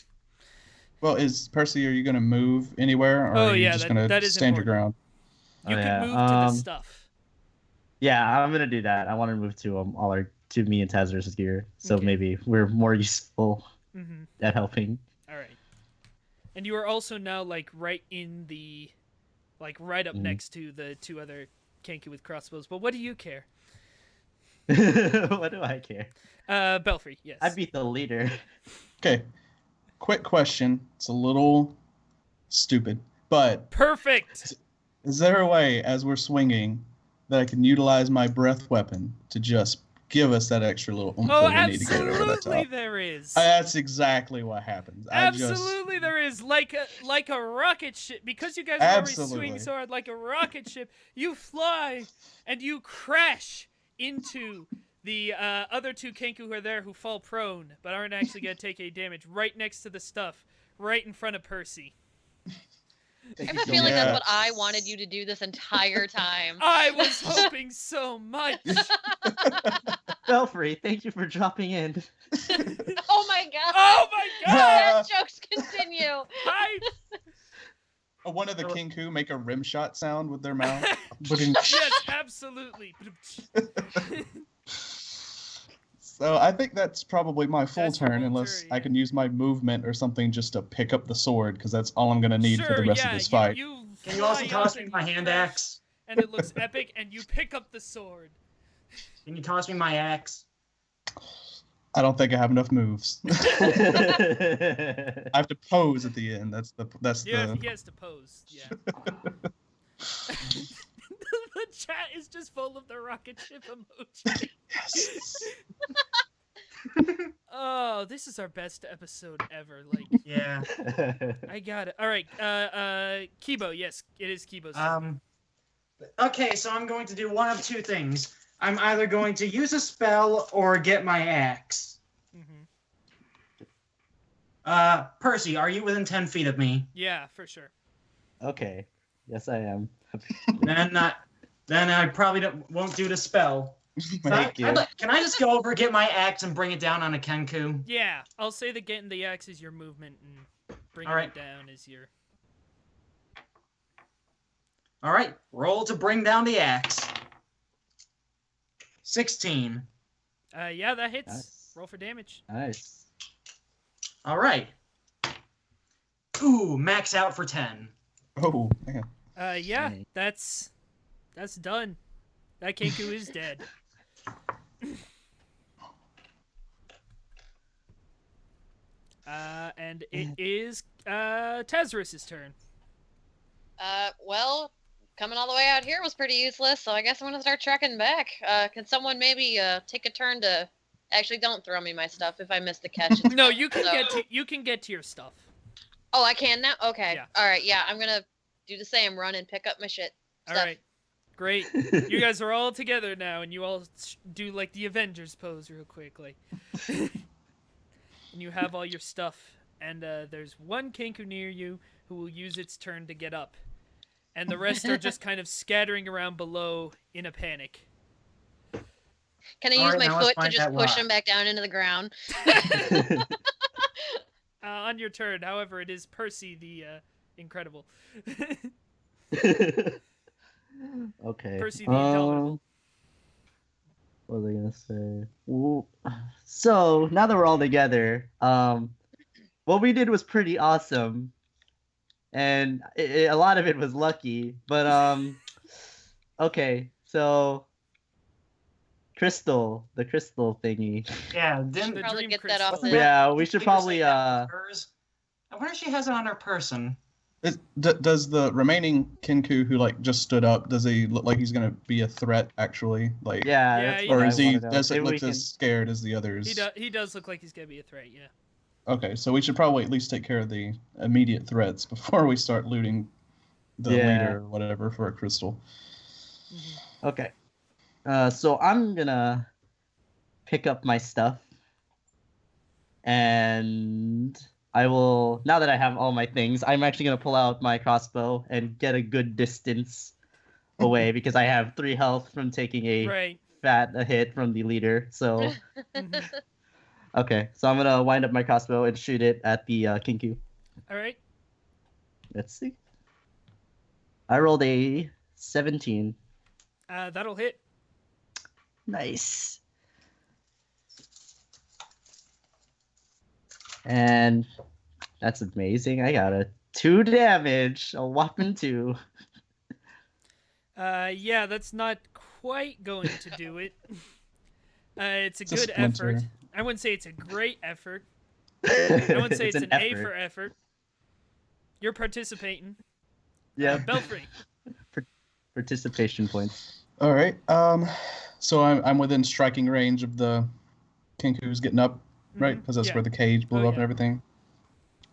Well, is Percy? Are you going to move anywhere, or are you just going to stand your ground? You can move to the stuff. Yeah, I'm gonna do that. I want to move to me and Taseris' gear, so Okay. maybe we're more useful Mm-hmm. at helping. All right. And you are also now like right in the, like right up next to the two other Kenku with crossbows. But what do you care? What do I care? Belfry, yes. I beat the leader. Okay. Quick question. It's a little stupid, but Perfect. is there a way, as we're swinging, that I can utilize my breath weapon to just give us that extra little oomph Oh, that we need to get it over the absolutely top? there is. That's exactly what happens. Absolutely there is. Like a rocket ship. Because you guys are already Absolutely. swinging so hard like a rocket ship, you fly and you crash into the other two Kenku who are there who fall prone but aren't actually going to take any damage right next to the stuff, right in front of Percy. I have a feeling that's what I wanted you to do this entire time. I was hoping so much. Belfry, thank you for dropping in. Oh my god! Oh my god! Bad jokes continue. I One of the Kenku make a rim shot sound with their mouth. yes, absolutely. So I think that's probably my full That's your turn, full unless turn, I yeah. can use my movement or something just to pick up the sword, because that's all I'm going to need for the rest of this fight. You Can you also fly toss up me and my you hand crash, axe? and it looks epic, and you pick up the sword. Can you toss me my axe? I don't think I have enough moves. Yeah. I have to pose at the end. That's Yeah, he has to pose. Yeah. The chat is just full of the rocket ship emoji. Yes. Oh, this is our best episode ever. Like, Yeah. I got it. All right, Kibo. Yes, it is Kibo's turn. Okay, so I'm going to do one of two things. I'm either going to use a spell or get my axe. Percy, are you within 10 feet of me? Yeah, for sure. Okay. Yes, I am. Then I probably won't do the spell. Thank you. Can I just go over, get my axe, and bring it down on a Kenku? Yeah, I'll say that getting the axe is your movement, and bringing All right. it down is your. All right, roll to bring down the axe. 16. Yeah, that hits. Nice. Roll for damage. Nice. All right. Ooh, max out for 10. Oh, man. Yeah, Dang. that's done. That Kenku is dead. And it is Taseris' turn. Well, coming all the way out here was pretty useless, so I guess I'm gonna start trekking back. Can someone maybe take a turn to? Actually, don't throw me my stuff if I miss the catch. It's No, fine. you can So- get to your stuff. Oh, I can now. Okay. Yeah. All right. Yeah, I'm gonna do the same. Run and pick up my shit. All Stuff. right, great. You guys are all together now, and you all do like the Avengers pose real quick, like. And you have all your stuff, and there's one Kenku near you who will use its turn to get up, and the rest are just kind of scattering around below in a panic. Can I All use right, my now let's foot to find just that push rock. him back down into the ground? On your turn, however, it is Percy the Incredible. Okay. Percy the Indomitable. What was I gonna say? Ooh. So now that we're all together, what we did was pretty awesome, and a lot of it was lucky. But okay, so crystal thingy. Yeah, The didn't Probably dream get that off crystal. the. Yeah, we should Leader say probably that was hers? I wonder if she has it on her person. Does the remaining Kenku who like just stood up? Does he look like he's gonna be a threat actually? Like, Yeah, Yeah, that's he what or I is he? wanna know. Does it Maybe we look can- as scared as the others? He does look like he's gonna be a threat. Yeah. Okay, so we should probably at least take care of the immediate threats before we start looting the Yeah. leader or whatever for a crystal. Okay. So I'm gonna pick up my stuff, and I will. Now that I have all my things, I'm actually gonna pull out my crossbow and get a good distance away because I have 3 health from taking a Right. a hit from the leader. So Mhm. okay, so I'm gonna wind up my crossbow and shoot it at the Kenku. All right. Let's see. I rolled a 17. That'll hit. Nice. And that's amazing. I got a 2 damage, a whopping 2. Yeah, that's not quite going to do it. It's a It's a good splinter. effort. I wouldn't say it's a great effort. I wouldn't say it's an A for effort. effort. You're participating. Yeah, Belfry. participation points. All right. So I'm within striking range of the Kenku who's getting up, right? Mhm, Because that's yeah. where the cage blew Oh, up yeah. and everything.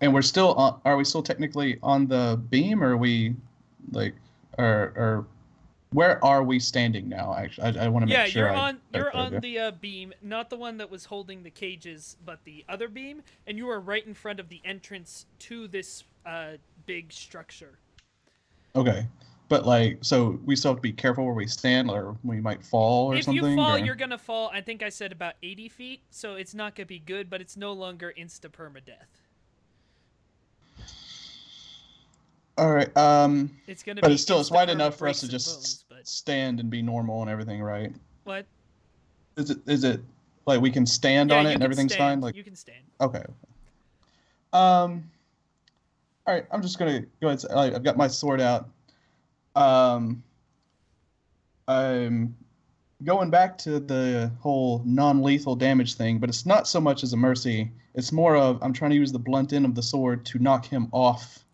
And we're still on. Are we still technically on the beam, or are we like, or where are we standing now? Actually, I want to make Yeah, sure. you're on the beam, not the one that was holding the cages, but the other beam, and you are right in front of the entrance to this big structure. Okay, but like, so we still have to be careful where we stand, or we might fall or If something. you fall, or- you're gonna fall. I think I said about 80 feet, so it's not gonna be good, but it's no longer insta permadeath. All right. It's gonna But be. it's still it's wide enough for us to breaks just and bones, but stand and be normal and everything, right? what? Is it like we can stand Yeah, on you it and can everything's stand. fine? Like, You can stand. okay. All right. I'm just gonna go ahead. I've got my sword out. I'm going back to the whole non-lethal damage thing, but it's not so much as a mercy. It's more of I'm trying to use the blunt end of the sword to knock him off,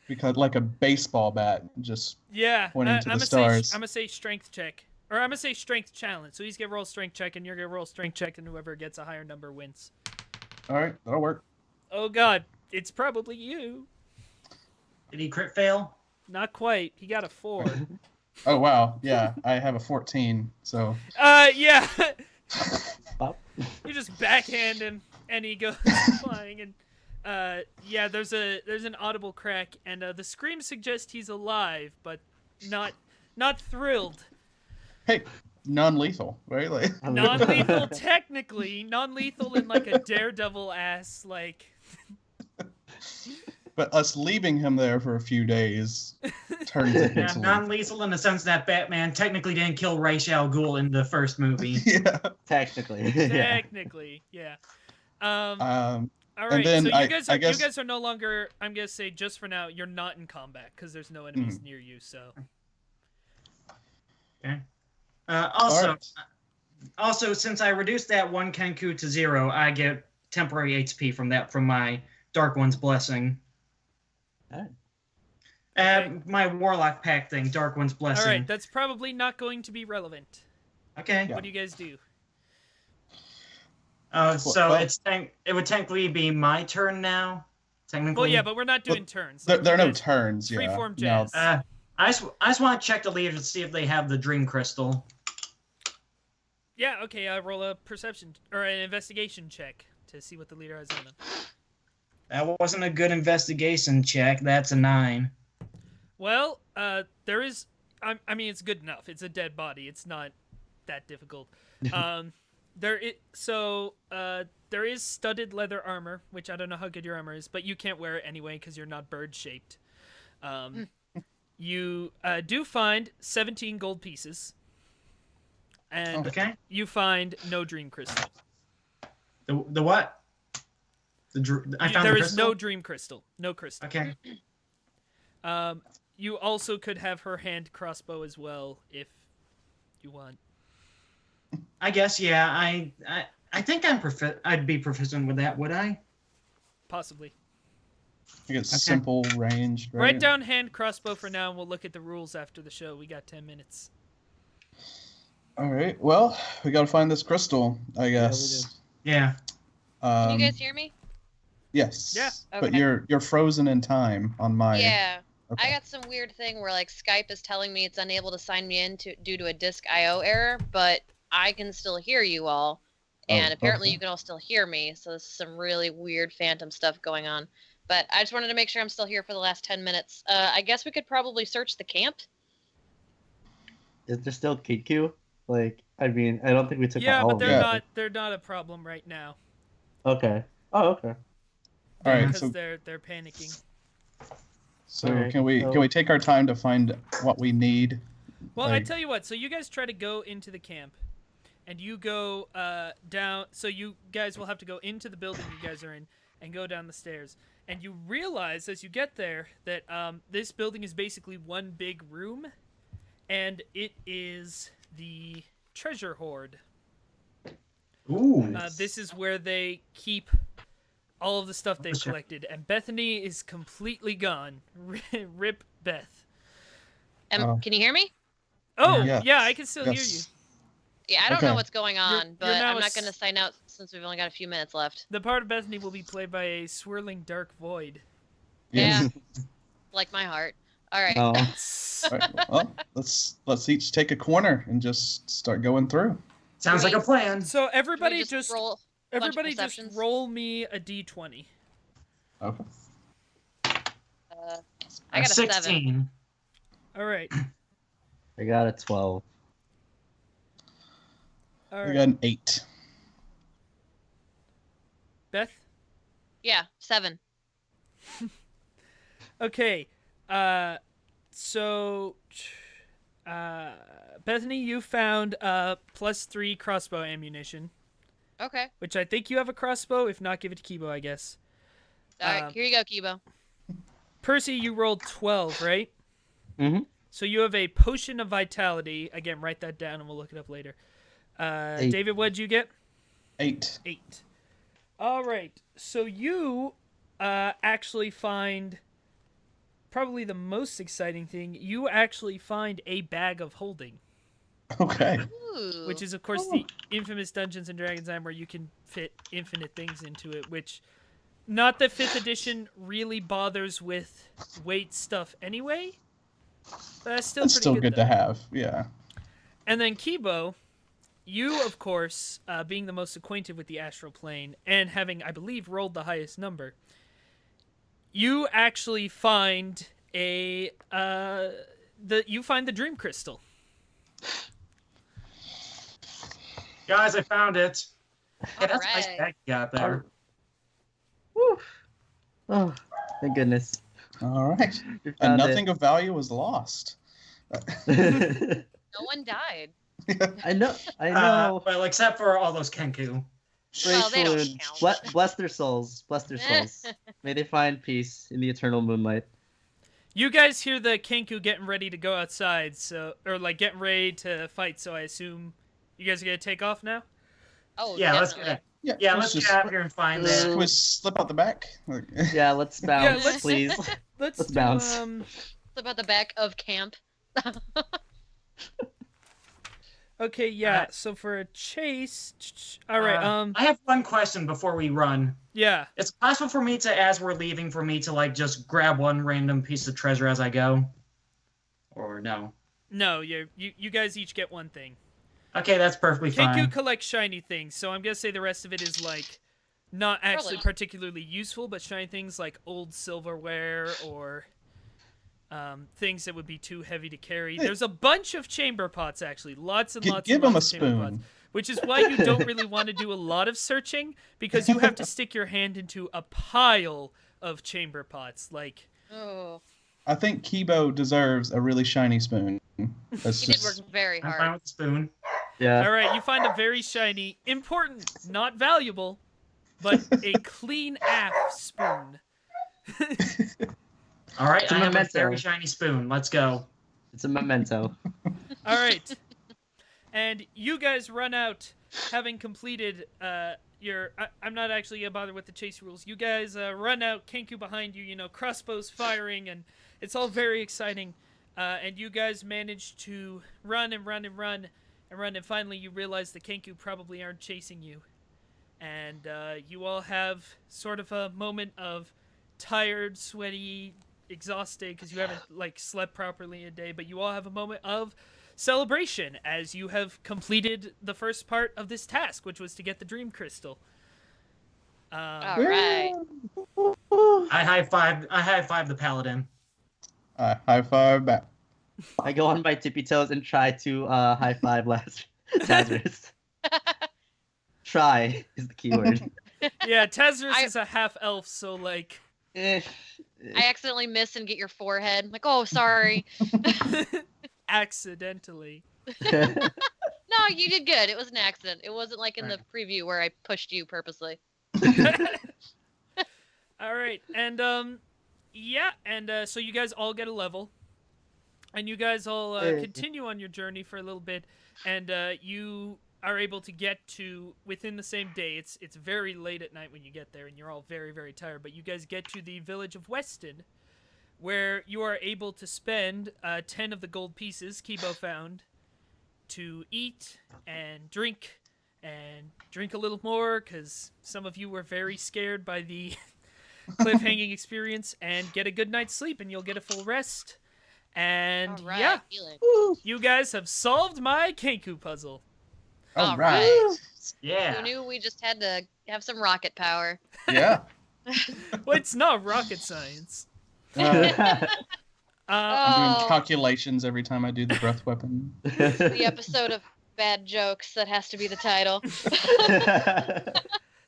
because like a baseball bat, just Yeah, pointing to I'm the stars. I'm gonna say strength check, or I'm gonna say strength challenge. So he's gonna roll strength check, and you're gonna roll strength check, and whoever gets a higher number wins. All right, that'll work. Oh God, it's probably you. Did he crit fail? Not quite. He got a 4. Oh wow, yeah, I have a 14, so Yeah. Bop. You just backhand him, and he goes flying, and yeah, there's an audible crack, and the screams suggest he's alive, but not thrilled. hey, non-lethal, right? Like, Non-lethal, technically, non-lethal in like a daredevil ass like. but us leaving him there for a few days turns it Yeah, into non-lethal in the sense that Batman technically didn't kill Ra's al Ghul in the first movie. yeah. Technically. Yeah. Technically, yeah. All right, then so I you guess- guys are no longer. I'm gonna say just for now, you're not in combat because there's no enemies Mm-hmm. near you. So Okay. All right. Also, since I reduced that one Kenku to 0, I get temporary HP from my Dark One's Blessing. Alright. My Warlock pack thing, Dark One's Blessing. all right, that's probably not going to be relevant. Okay. Yeah. What do you guys do? So Well- it would technically be my turn now. Technically. Well, yeah, but we're not doing turns. There, Like, there are you no guys- turns. Yeah. freeform Now, jazz. I just want to check the leader to see if they have the Dream Crystal. Yeah, okay. I'll roll a perception or an investigation check to see what the leader has on him. That wasn't a good investigation check. That's a 9. Well, there is. I mean, it's good enough. It's a dead body. It's not that difficult. There is studded leather armor, which I don't know how good your armor is, but you can't wear it anyway because you're not bird shaped. You do find 17 gold pieces, and Okay. you find no dream crystal. The what? I found There the is no crystal? dream crystal. No crystal. Okay. You also could have her hand crossbow as well if you want. I guess, yeah. I think I'd be proficient with that, would I? Possibly. I think it's simple ranged, right? Write down hand crossbow for now, and we'll look at the rules after the show. We got 10 minutes. All right. Well, we got to find this crystal, I guess. Yeah. Can you guys hear me? Yes. Yeah. But Okay. you're frozen in time on my. Yeah. Okay. I got some weird thing where like Skype is telling me it's unable to sign me in due to a disk IO error, but I can still hear you all, and apparently okay. you can all still hear me. So this is some really weird phantom stuff going on. But I just wanted to make sure I'm still here for the last 10 minutes. I guess we could probably search the camp. Is there still Kenku? Like, I mean, I don't think we took Yeah, out all but of they're them. they're not a problem right now. Okay. Oh, okay. All right. Because So, they're panicking. Okay, can we so- take our time to find what we need? Well, I Like- tell you what. So you guys try to go into the camp, and you go down. So you guys will have to go into the building you guys are in and go down the stairs. And you realize as you get there that this building is basically one big room, and it is the treasure hoard. Ooh. This is where they keep all of the stuff they've Sure. collected, and Bethany is completely gone. Rip Beth. Can you hear me? Oh, Yes. yeah, I can still hear you. Yes. Yeah, I don't Okay. know what's going on, you're but now I'm a not going to s- sign out since we've only got a few minutes left. The part of Bethany will be played by a swirling dark void. Yeah. Like my heart. All right. Oh. All right, well, let's each take a corner and just start going through. Sounds like a plan. So Can we everybody just just roll a bunch of everybody just perceptions? roll me a d20. Okay. I got a 7. 16. All right. I got a 12. All I right. got an 8. Beth? Yeah, 7. Okay. So Bethany, you found +3 crossbow ammunition, Okay. which I think you have a crossbow. If not, give it to Kibo, I guess. All right, here you go, Kibo. Percy, you rolled 12, right? Mhm. So you have a potion of vitality. Again, write that down and we'll look it up later. 8. David, what'd you get? 8. 8. All right. So you actually find probably the most exciting thing. You actually find a bag of holding, Okay. Ooh. which is, of course, the infamous Dungeons and Dragons time where you can fit infinite things into it, which not that 5th edition really bothers with weight stuff anyway. But that's still It's pretty still good good though. to have. Yeah. And then Kibo, you, of course, being the most acquainted with the astral plane and having, I believe, rolled the highest number, you actually find you find the dream crystal. Guys, I found it. Hey, that's a nice Alright. bag you got there. Woo. Oh, thank goodness. All right. We And found nothing of value was lost. it. No one died. I know. Well, except for all those Kenku. Well, they don't Brave count. Balloon. Bless their souls. Bless their souls. May they find peace in the eternal moonlight. You guys hear the Kenku getting ready to go outside, or getting ready to fight, so I assume you guys are going to take off now? Oh, Yeah, definitely. Yeah, let's get out here and find Can that. we slip out the back? Yeah, let's bounce, let's- please. Let's do, bounce. It's about the back of camp. Okay, yeah, Alright. so for a chase... Alright, I have one question before we run. yeah. It's possible for me to, as we're leaving, for me to just grab one random piece of treasure as I go, or no? No, you guys each get one thing. Okay, that's perfectly Kenku fine. collects shiny things, so I'm gonna say the rest of it is not actually Probably. particularly useful, but shiny things like old silverware or things that would be too heavy to carry. There's a bunch of chamber pots actually, lots and lots. Give and him a lots of chamber pots, spoon. which is why you don't really want to do a lot of searching because you have to stick your hand into a pile of chamber pots. Like, Oh, I think Kibo deserves a really shiny spoon. That's he did just work very I'm fine hard. with the spoon. Yeah. all right, you find a very shiny, important, not valuable, but a clean AF spoon. All right, It's a I have a memento. very shiny spoon. Let's go. It's a memento. All right. and you guys run out, having completed I'm not actually gonna bother with the chase rules. You guys run out, Kenku behind you, crossbows firing, and it's all very exciting. And you guys manage to run and run and run and run, and finally you realize the Kenku probably aren't chasing you. And you all have sort of a moment of tired, sweaty, exhausted, because you haven't slept properly a day, but you all have a moment of celebration as you have completed the first part of this task, which was to get the dream crystal. All right. I high five the paladin. High five back. I go on my tippy toes and try to high five last Taseris. Try is the keyword. Yeah, Taseris is a half elf, so I accidentally miss and get your forehead. I'm like, oh, sorry. accidentally. No, you did good. It was an accident. It wasn't like in the preview where I pushed you purposely. All right, and so you guys all get a level, and you guys all continue on your journey for a little bit, and you are able to get to within the same day. It's very late at night when you get there, and you're all very, very tired. But you guys get to the village of Weston, where you are able to spend 10 of the gold pieces Kibo found to eat and drink a little more, because some of you were very scared by the cliff-hanging experience, and get a good night's sleep, and you'll get a full rest. And you guys have solved my Kenku puzzle. All right. Yeah. Who knew we just had to have some rocket power? Yeah. Well, it's not rocket science. I'm doing calculations every time I do the breath weapon. The episode of Bad Jokes that has to be the title.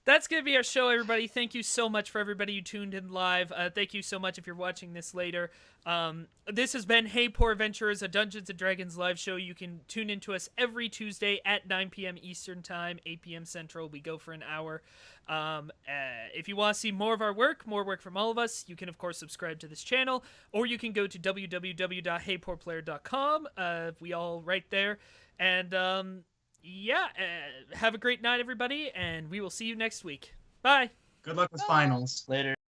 That's going to be our show, everybody. Thank you so much for everybody who tuned in live. Thank you so much if you're watching this later. This has been Hey Poor Adventurers, a Dungeons & Dragons live show. You can tune into us every Tuesday at 9 p.m. Eastern Time, 8 p.m. Central. We go for an hour. If you want to see more of our work, more work from all of us, you can, of course, subscribe to this channel, or you can go to www.heypoorplayer.com. We all right there. And have a great night, everybody, and we will see you next week. Bye. Good luck with finals. Later.